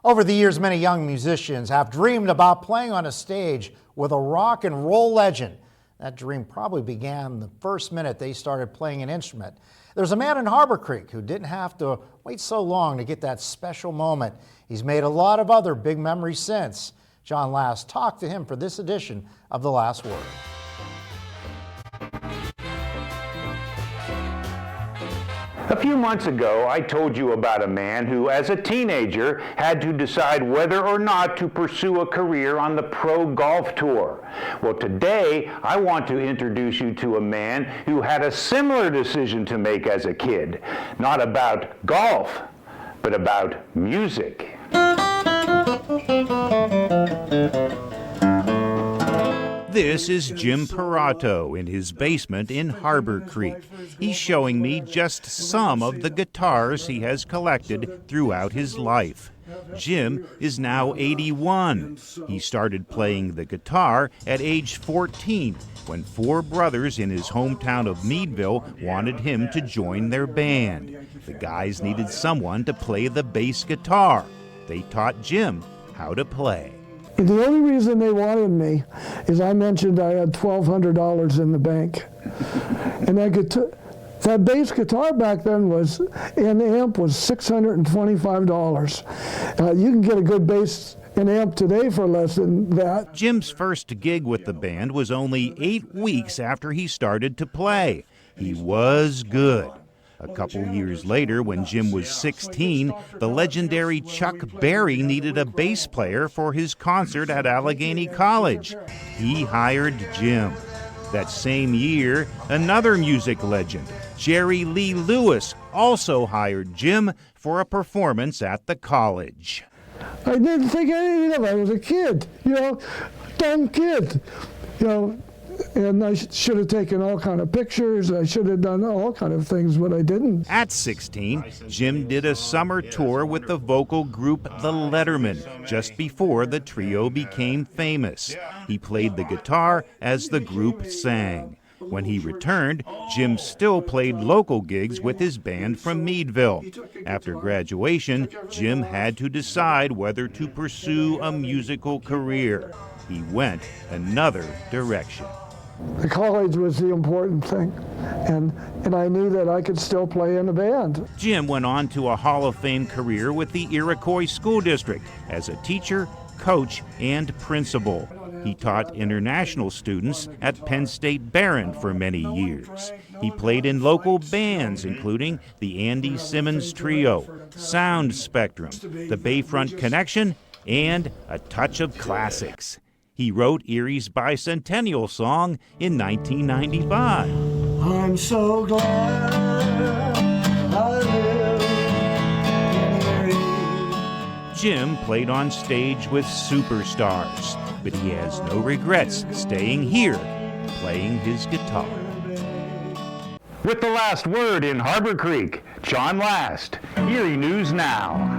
Over the years, many young musicians have dreamed about playing on a stage with a rock and roll legend. That dream probably began the first minute they started playing an instrument. There's a man in Harbor Creek who didn't have to wait so long to get that special moment. He's made a lot of other big memories since. John Last talked to him for this edition of The Last Word. A few months ago, I told you about a man who, as a teenager, had to decide whether or not to pursue a career on the pro golf tour. Well, today, I want to introduce you to a man who had a similar decision to make as a kid. Not about golf, but about music. This is Jim Parato in his basement in Harbor Creek. He's showing me just some of the guitars he has collected throughout his life. Jim is now 81. He started playing the guitar at age 14 when four brothers in his hometown of Meadville wanted him to join their band. The guys needed someone to play the bass guitar. They taught Jim how to play. The only reason they wanted me is I mentioned I had $1,200 in the bank. And that bass guitar back then was, and the amp was $625. You can get a good bass and amp today for less than that. Jim's first gig with the band was only 8 weeks after he started to play. He was good. A couple years later, when Jim was 16, the legendary Chuck Berry needed a bass player for his concert at Allegheny College. He hired Jim. That same year, another music legend, Jerry Lee Lewis, also hired Jim for a performance at the college. I didn't think anything of it. I was a kid, dumb kid, and I should have taken all kind of pictures. I should have done all kind of things, but I didn't. At 16, Jim did a summer tour with the vocal group The Lettermen just before the trio became famous. He played the guitar as the group sang. When he returned, Jim still played local gigs with his band from Meadville. After graduation, Jim had to decide whether to pursue a musical career. He went another direction. The college was the important thing, and I knew that I could still play in a band. Jim went on to a Hall of Fame career with the Iroquois School District as a teacher, coach, and principal. He taught international students at Penn State Barron for many years. He played in local bands, including the Andy Simmons Trio, Sound Spectrum, the Bayfront Connection, and a touch of classics. He wrote Erie's bicentennial song in 1995. I'm so glad I live in Erie. Jim played on stage with superstars, but he has no regrets staying here, playing his guitar. With the last word in Harbor Creek, John Last, Erie News Now.